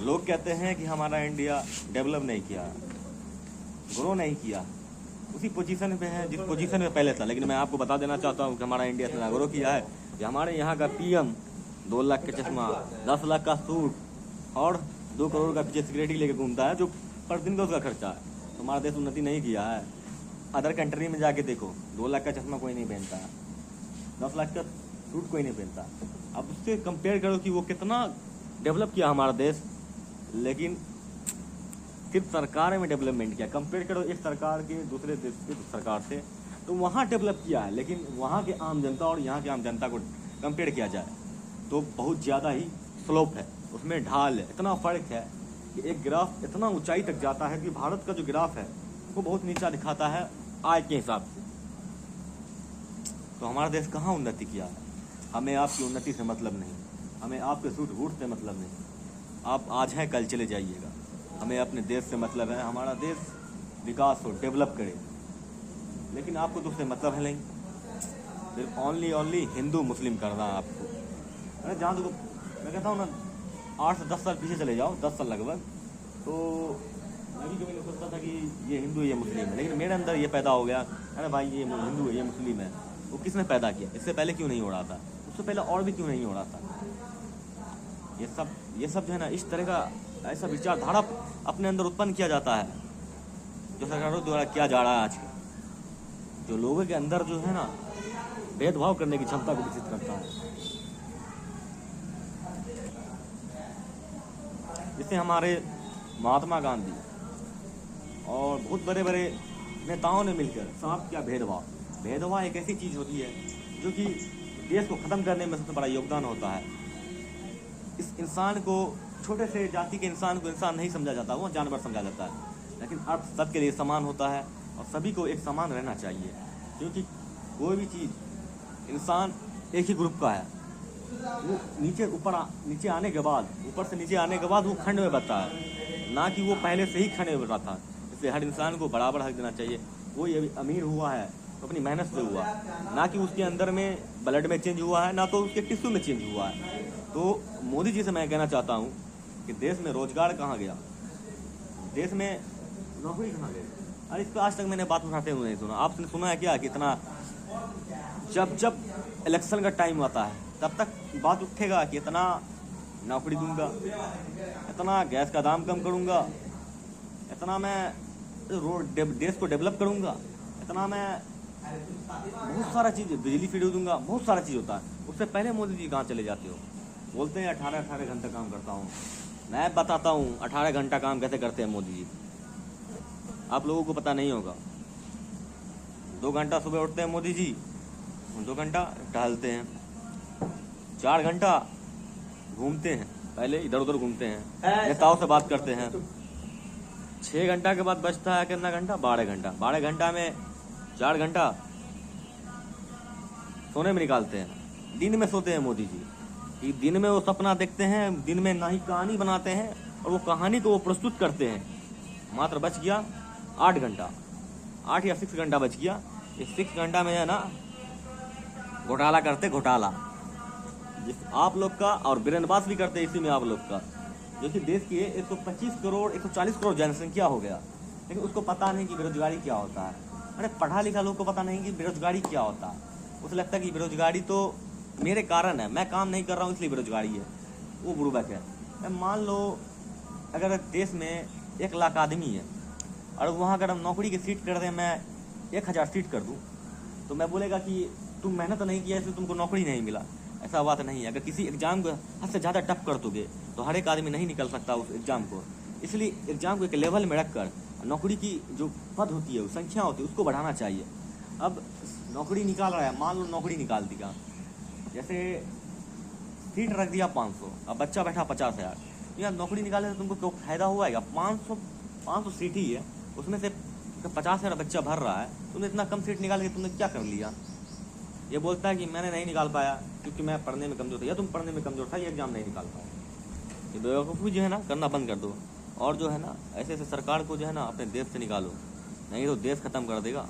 लोग कहते हैं कि हमारा इंडिया डेवलप नहीं किया, ग्रो नहीं किया, उसी पोजीशन पे है जिस पोजीशन में पहले था। लेकिन मैं आपको बता देना चाहता हूँ कि हमारा इंडिया इतना ग्रो किया है कि हमारे यहाँ का पीएम 2 लाख का चश्मा, 10 लाख का सूट और 2 करोड़ का पीछे सिक्योरिटी लेके घूमता है, जो पर दिन का उसका खर्चा है। तो हमारा देश उन्नति नहीं किया है। अदर कंट्री में जाके देखो, 2 लाख का चश्मा कोई नहीं पहनता, 10 लाख का सूट कोई नहीं पहनता। अब उससे कंपेयर करो कि वो कितना डेवलप किया हमारा देश। लेकिन सिर्फ सरकार में डेवलपमेंट किया। कंपेयर करो एक सरकार के दूसरे देश की सरकार से, तो वहाँ डेवलप किया है। लेकिन वहाँ के आम जनता और यहाँ के आम जनता को कंपेयर किया जाए तो बहुत ज़्यादा ही स्लोप है, उसमें ढाल है, इतना फ़र्क है कि एक ग्राफ इतना ऊंचाई तक जाता है कि भारत का जो ग्राफ है वो बहुत नीचा दिखाता है आय के हिसाब से। तो हमारा देश कहाँ उन्नति किया है? हमें आपकी उन्नति से मतलब नहीं, हमें आपके सूट बूट से मतलब नहीं। आप आज हैं कल चले जाइएगा, हमें अपने देश से मतलब है। हमारा देश विकास हो, डेवलप करे। लेकिन आपको तो उससे मतलब है नहीं, सिर्फ ओनली हिंदू मुस्लिम करना है आपको। अरे जहाँ तो मैं कहता हूँ ना, 8 से 10 साल पीछे चले जाओ, 10 साल लगभग, तो मैं भी कभी नहीं सोचता था कि ये हिंदू है ये मुस्लिम है। लेकिन मेरे अंदर ये पैदा हो गया, अरे भाई ये हिंदू है ये मुस्लिम है। वो किसने पैदा किया? इससे पहले क्यों नहीं हो रहा था? उससे पहले और भी क्यों नहीं हो रहा था? ये सब जो है ना, इस तरह का ऐसा विचारधारा अपने अंदर उत्पन्न किया जाता है जो सरकारों द्वारा किया जा रहा है आज के, जो लोगों के अंदर जो है ना भेदभाव करने की क्षमता को विकसित करता है। जिससे हमारे महात्मा गांधी और बहुत बड़े बड़े नेताओं ने मिलकर सांप क्या भेदभाव एक ऐसी चीज़ होती है जो कि देश को ख़त्म करने में सबसे बड़ा योगदान होता है। इस इंसान को, छोटे से जाति के इंसान को इंसान नहीं समझा जाता, वो जानवर समझा जाता है। लेकिन अर्थ सबके लिए समान होता है और सभी को एक समान रहना चाहिए, क्योंकि कोई भी चीज़, इंसान एक ही ग्रुप का है। वो नीचे आने के बाद, ऊपर से नीचे आने के बाद वो खंड में बता है, ना कि वो पहले से ही खंड में बता था। इसलिए हर इंसान को बराबर हक देना चाहिए। कोई अभी अमीर हुआ है तो अपनी मेहनत से हुआ, ना कि उसके अंदर में ब्लड में चेंज हुआ है, ना तो उसके टिश्यू में चेंज हुआ है। तो मोदी जी से मैं कहना चाहता हूँ कि देश में रोजगार कहाँ गया, देश में नौकरी कहाँ गई? अरे इस पर आज तक मैंने बात उठाते हुए नहीं सुना। आपने सुना है क्या कि इतना जब इलेक्शन का टाइम आता है तब तक बात उठेगा कि इतना नौकरी दूंगा, इतना गैस का दाम कम करूंगा, इतना मैं देश को डेवलप करूंगा, इतना मैं बहुत सारा चीज़, बिजली फ्री दूंगा, बहुत सारा चीज़ होता है। उससे पहले मोदी जी कहाँ चले जाते हो? बोलते हैं 18 घंटा काम करता हूँ। मैं बताता हूँ 18 घंटा काम कैसे करते हैं मोदी जी। आप लोगों को पता नहीं होगा। 2 घंटा सुबह उठते हैं मोदी जी, 2 घंटा टहलते हैं, 4 घंटा घूमते हैं, पहले इधर उधर घूमते हैं, नेताओं से बात करते हैं। 6 घंटा के बाद बचता है कितना घंटा? 12 घंटा। 12 घंटा में 4 घंटा सोने में निकालते हैं। दिन में सोते हैं मोदी जी कि दिन में वो सपना देखते हैं, दिन में ना ही कहानी बनाते हैं और वो कहानी को वो प्रस्तुत करते हैं। मात्र बच गया 8 घंटा, 8 या 6 घंटा बच गया। इस 6 घंटा में है ना घोटाला करते, घोटाला जिस आप लोग का, और बिरनबास भी करते इसी में आप लोग का, जो कि देश की 125 करोड़ 140 करोड़ जनसंख्या हो गया। लेकिन उसको पता नहीं कि बेरोजगारी क्या होता है। अरे पढ़ा लिखा लोग को पता नहीं कि बेरोजगारी क्या होता है। उसे लगता है कि बेरोजगारी तो मेरे कारण है, मैं काम नहीं कर रहा हूँ इसलिए बेरोजगारी है। वो बुड़बक है। मान लो अगर देश में 1 लाख आदमी है और वहाँ अगर हम नौकरी की सीट कर दें, मैं 1000 सीट कर दूँ, तो मैं बोलेगा कि तुम मेहनत नहीं किया इसलिए तुमको नौकरी नहीं मिला। ऐसा बात नहीं है। अगर किसी एग्जाम को हद से ज़्यादा टफ कर दोगे तो हर एक आदमी नहीं निकल सकता उस एग्ज़ाम को। इसलिए एग्ज़ाम को एक लेवल में रखकर नौकरी की जो पद होती है, संख्या होती है, उसको बढ़ाना चाहिए। अब नौकरी निकाल रहा है, मान लो नौकरी निकाल दिया, जैसे सीट रख दिया 500, अब बच्चा बैठा 50,000। यार नौकरी निकालने से तुमको क्यों फ़ायदा हुआ है? 500 सीट ही है, उसमें से 50,000 बच्चा भर रहा है, तुमने इतना कम सीट निकाल के तुमने क्या कर लिया? ये बोलता है कि मैंने नहीं निकाल पाया क्योंकि मैं पढ़ने में कमज़ोर था, या तुम पढ़ने में कमज़ोर था, ये एग्ज़ाम नहीं निकाल पाया। ये बेवकूफ़ी जो है ना करना बंद कर दो, और जो है ना ऐसे सरकार को जो है ना अपने देश से निकालो, नहीं तो देश ख़त्म कर देगा।